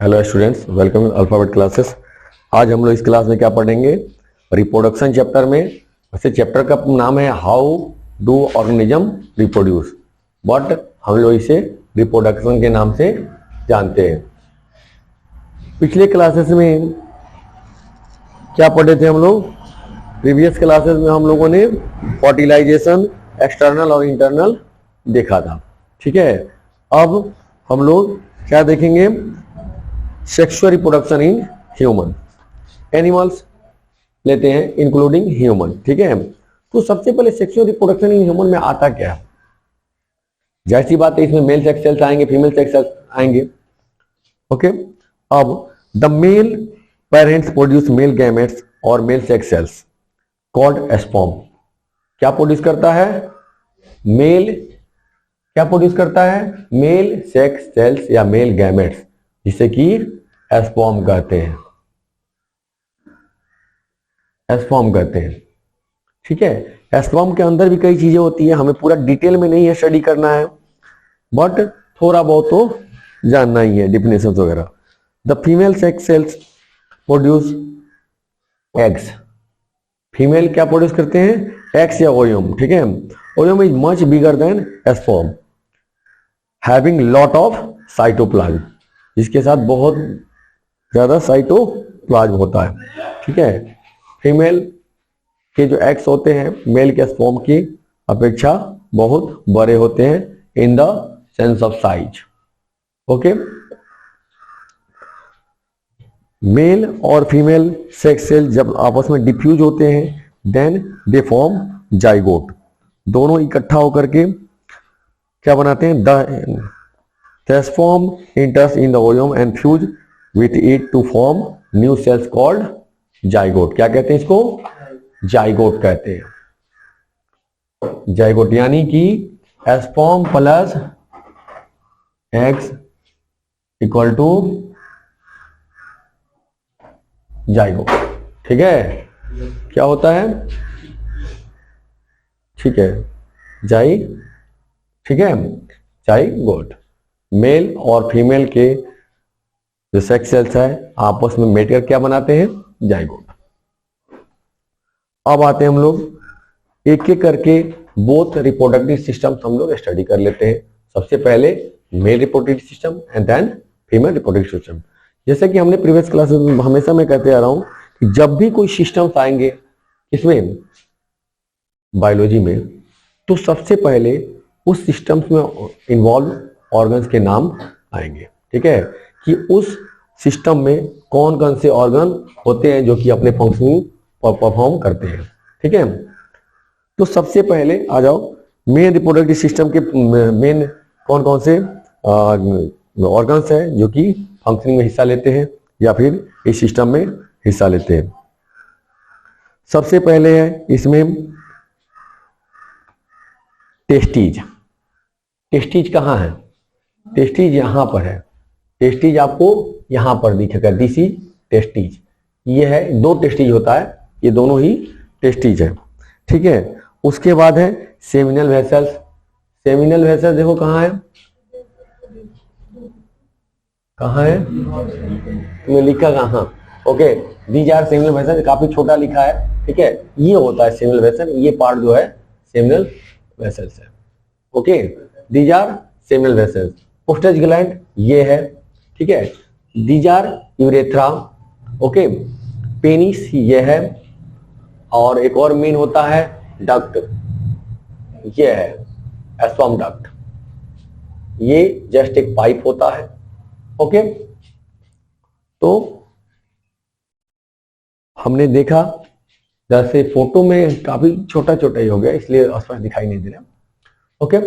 Hello students, welcome in alphabet classes. आज हम लोग इस क्लास में क्या पढ़ेंगे? रिप्रोडक्शन चैप्टर में। वैसे चैप्टर का नाम है how do organism reproduce, but हम लोग इसे रिप्रोडक्शन के नाम से जानते हैं। पिछले क्लासेस में क्या पढ़े थे हम लोग? प्रीवियस क्लासेस में हम लोगों ने फर्टिलाइजेशन एक्सटर्नल और इंटरनल देखा था। ठीक है, अब हम लोग क्या देखेंगे? Sexual reproduction in human. Animals लेते हैं इंक्लूडिंग ह्यूमन। ठीक है, तो सबसे पहले सेक्सुअल रिप्रोडक्शन इन ह्यूमन में आता क्या है? जाहिर सी बात है, इसमें मेल सेक्स सेल्स आएंगे, फीमेल सेक्स सेल्स आएंगे। ओके, अब the male parents produce male gametes और male sex cells called sperm. क्या प्रोड्यूस करता है? मेल क्या प्रोड्यूस करता है? मेल सेक्स सेल्स या मेल गैमेट्स, जिसे कि स्पर्म कहते हैं। स्पर्म कहते हैं। ठीक है, स्पर्म के अंदर भी कई चीजें होती है, हमें पूरा डिटेल में नहीं है स्टडी करना है, बट थोड़ा बहुत तो जानना ही है, डिफिनेशन वगैरह। The female sex cells produce eggs. Female क्या प्रोड्यूस करते हैं? एग्स या ओयम। ठीक है, ovum is much bigger than sperm, having lot of cytoplasm, जिसके साथ बहुत ज्यादा साइटोप्लाज्म होता है। ठीक है, फीमेल के जो एग्स होते हैं मेल के स्पर्म की अपेक्षा बहुत बड़े होते हैं in the sense of size. Okay, male और फीमेल सेक्स सेल जब आपस में डिफ्यूज होते हैं देन दे फॉर्म जाइगोट। दोनों इकट्ठा होकर के क्या बनाते हैं? The sperm enters in the ovum and fuse with it to form new cells called zygote। क्या कहते हैं इसको? जाइगोट कहते हैं। जाइगोट यानी कि sperm plus X equal to zygote. ठीक है, क्या होता है? ठीक है, ठीक है, जाइगोट। मेल और फीमेल के जो सेक्स सेल्स है आपस में मेटकर क्या बनाते हैं? जाइगोट। अब आते हैं हम लोग एक एक करके बोथ रिप्रोडक्टिव सिस्टम हम लोग स्टडी कर लेते हैं। सबसे पहले male reproductive system and then female reproductive system. जैसे कि हमने प्रीवियस क्लासेस में हमेशा मैं कहते आ रहा हूं कि जब भी कोई सिस्टम्स आएंगे इसमें बायोलॉजी में, तो सबसे पहले उस सिस्टम्स में इन्वॉल्व ऑर्गन्स के नाम आएंगे। ठीक है, कि उस सिस्टम में कौन कौन से ऑर्गन होते हैं जो कि अपने फंक्शनिंग परफॉर्म करते हैं। ठीक है, तो सबसे पहले आ जाओ मेन रिप्रोडक्टिव सिस्टम के मेन कौन कौन से ऑर्गन्स हैं जो कि फंक्शनिंग में हिस्सा लेते हैं या फिर इस सिस्टम में हिस्सा लेते हैं। सबसे पहले है इसमें टेस्टीज। टेस्टीज कहाँ है? टेस्टीज यहां पर है। टेस्टीज आपको यहां पर दिखेगा, दिस इज टेस्टीज। ये है, दो टेस्टीज होता है, ये दोनों ही टेस्टीज है। ठीक है, उसके बाद है सेमिनल वेसल्स। सेमिनल वेसल्स देखो कहाँ है, कहाँ है? तुमने लिखा कहाँ? Okay, these are seminal vessels, काफी छोटा लिखा है। ठीक है, ये होता है सेमिनल वेसल, ये पार्ट जो है सेमिनल वेसल्स है। Okay, these are seminal vessels. Prostate gland ये है। ठीक है, these are urethra. Okay, penis ये है, और एक और मेन होता है डक्ट, ये है स्पर्म डक्ट। ये जस्ट एक पाइप होता है। ओके, तो हमने देखा, जैसे फोटो में काफी छोटा छोटा ही हो गया इसलिए स्पष्ट दिखाई नहीं दे रहा। ओके,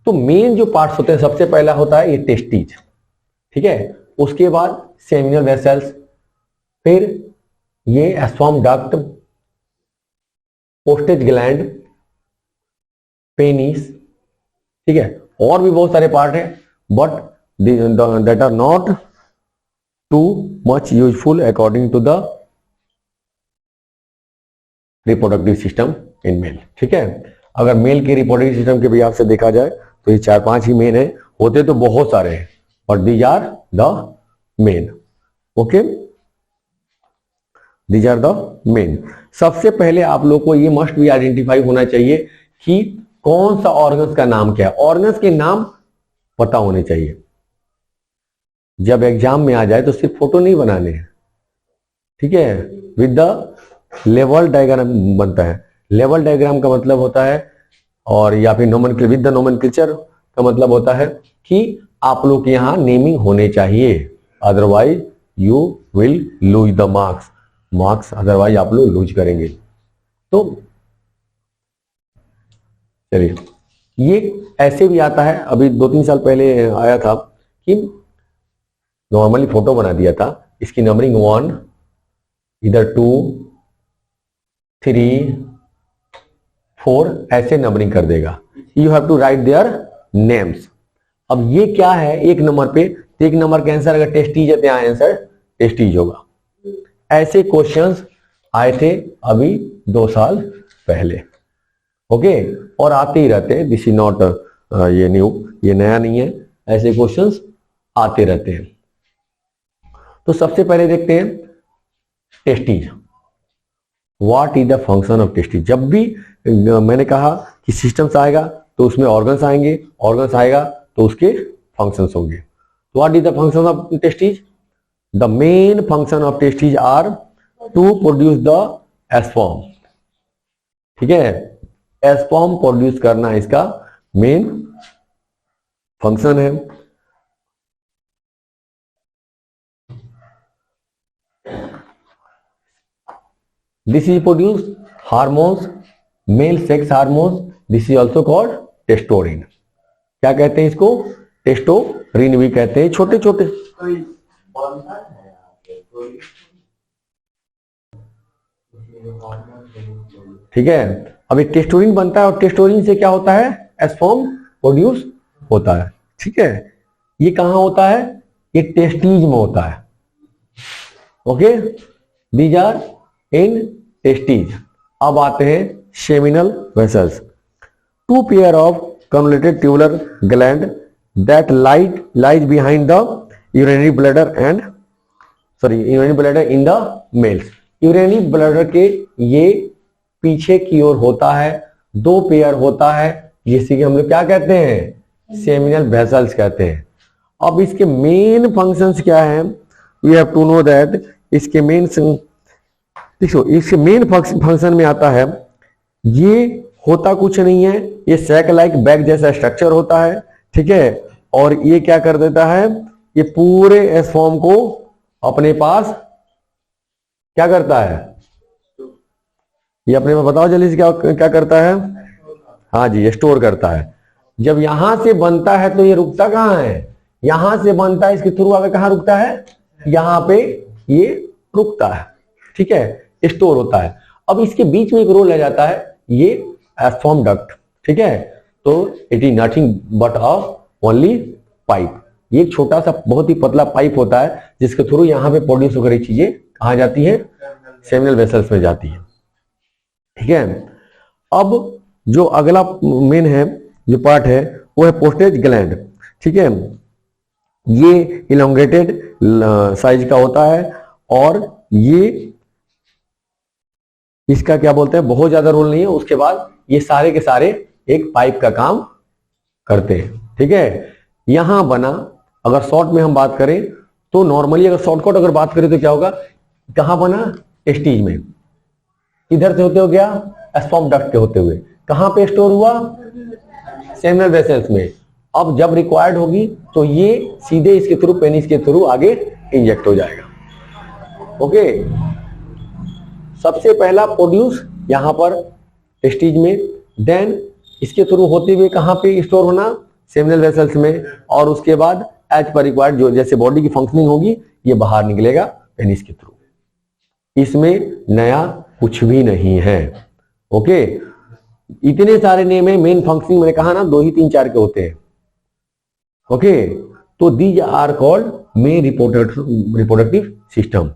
तो मेन जो पार्ट्स होते हैं सबसे पहला होता है ये टेस्टीज। ठीक है, उसके बाद सेमिनल वेसल्स, फिर ये sperm duct, prostate gland, penis. ठीक है, और भी बहुत सारे पार्ट हैं, but that are not too much useful according to the reproductive system in male. ठीक है, अगर मेल के रिप्रोडक्टिव सिस्टम के भी आपसे देखा जाए तो ये 4-5 ही मेन है, होते तो बहुत सारे हैं, but these are the main. Okay, these are the main. सबसे पहले आप लोग को ये मस्ट भी आइडेंटिफाई होना चाहिए कि कौन सा ऑर्गन्स का नाम क्या है। ऑर्गन्स के नाम पता होने चाहिए। जब एग्जाम में आ जाए तो सिर्फ फोटो नहीं बनाने हैं, ठीक है, विद द लेवल डायग्राम बनता है। लेवल डायग्राम का मतलब होता है, और या फिर नोमेनक्लेचर, विद द नोमेनक्लेचर का मतलब होता है कि आप लोग के यहाँ नेमिंग होने चाहिए, otherwise you will lose the marks, otherwise आप लोग लूज करेंगे। तो चलिए, ये ऐसे भी आता है, अभी 2-3 साल पहले आया था कि नॉर्मली फोटो बना दिया था, इसकी नंबरिंग 1, इधर 2, 3, 4 ऐसे नंबरिंग कर देगा। You have to write their names. अब ये क्या है, एक नंबर पे, तो एक नंबर का आंसर अगर टेस्टीज है तो यहाँ आंसर टेस्टीज होगा। ऐसे क्वेश्चंस आए थे अभी 2 साल पहले। ओके, और आते ही रहते हैं, दिस इज नॉट ये न्यू, ये नया नहीं है, ऐसे क्वेश्चंस आते रहते हैं। तो सबसे पहले देखते हैं testes. What is the function of testes. जब भी मैंने कहा कि सिस्टम्स आएगा तो उसमें ऑर्गन्स आएंगे, ऑर्गन्स आएगा तो उसके फंक्शंस होंगे। तो what is the function of testes. The main function of testes are to produce the sperm. ठीक है, स्पर्म प्रोड्यूस करना इसका मेन फंक्शन है। This is produce hormones, male sex hormones. This is also called testosterone. क्या कहते हैं इसको, टेस्टोरिन भी कहते हैं, छोटे छोटे। ठीक है, अब एक टेस्टोरिन बनता है और टेस्टोरिन से क्या होता है, स्पर्म प्रोड्यूस होता है। ठीक है, ये कहां होता है, ये टेस्टीज में होता है। Okay, these are in testes. अब आते हैं seminal vessels. 2 pair of convoluted tubular gland that lies behind the urinary bladder in the males. Urinary bladder के ये पीछे की ओर होता है, 2 पेयर होता है, जिसे कि हम लोग क्या कहते हैं, सेमिनल वेसल्स कहते हैं। अब इसके मेन फंक्शंस क्या है, we have to know that. इसके मेन देखो, इसके मेन फंक्शन में आता है, ये होता कुछ नहीं है, ये सैक लाइक बैग जैसा स्ट्रक्चर होता है। ठीक है, और ये क्या कर देता है, ये पूरे स्पर्म को अपने पास क्या करता है, ये अपने में बताओ जल्दी से, क्या करता है, हाँ जी, स्टोर करता है। जब यहां से बनता है तो ये रुकता कहां है, यहां से बनता है, इसके थ्रू आगे कहां रुकता है, यहां पे ये रुकता है। ठीक है, स्टोर होता है। अब इसके बीच में एक रोल आ जाता है, ये स्पर्म डक्ट। ठीक है, तो it is nothing but a only pipe. ये एक छोटा सा बहुत ही पतला पाइप होता है, जिसके थ्रू यहां पे प्रोड्यूस होकर चीजें कहां जाती है, सेमिनल वेसल्स में जाती है। ठीक है, अब जो अगला मेन है, जो पार्ट है, वो है पोस्टेज ग्लैंड। ठीक है, ये इलोंगेटेड साइज का होता है, और ये इसका क्या बोलते हैं, बहुत ज्यादा रोल नहीं है। उसके बाद ये सारे के सारे एक पाइप का काम करते हैं। ठीक है, यहां बना, अगर शॉर्ट में हम बात करें तो नॉर्मली, अगर शॉर्टकट अगर बात करें तो क्या होगा, कहां बना, टेस्टीज में, इधर से होते हो गया स्पर्म डक्ट के होते हुए, कहां पे स्टोर हुआ, सेमिनल वेसल्स में। अब जब रिक्वायर्ड होगी तो ये सीधे इसके थ्रू, पेनिस के थ्रू आगे इंजेक्ट हो जाएगा। ओके, सबसे पहला प्रोड्यूस यहां पर टेस्टीज में, देन इसके थ्रू होते हुए कहां पे स्टोर होना, सेमिनल वेसल्स में, और उसके बाद एज पर रिक्वायर्ड, जो जैसे बॉडी की फंक्शनिंग होगी, ये बाहर निकलेगा पेनिस के थ्रू। इसमें नया कुछ भी नहीं है। ओके, इतने सारे नेम है, मेन फंक्शनिंग मैंने कहा ना 2 ही 3 4 के होते हैं। ओके, तो these are called main reproductive system.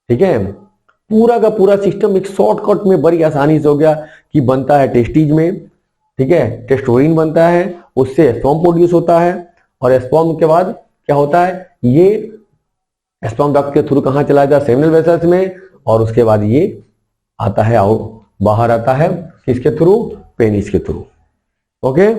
ठीक है, पूरा का पूरा सिस्टम एक शॉर्टकट में बड़ी आसानी से हो गया कि बनता है टेस्टीज में। ठीक है, टेस्टोरिन बनता है, उससे स्पर्म प्रोड्यूस होता है, और स्पर्म के बाद क्या होता है, ये स्पर्म डक्ट के थ्रू कहाँ चला जाता है? सेमिनल वेसल्स में, और उसके बाद ये आता है बाहर आता है किसके थ्रू? पेनिस के थ्रू। ओके।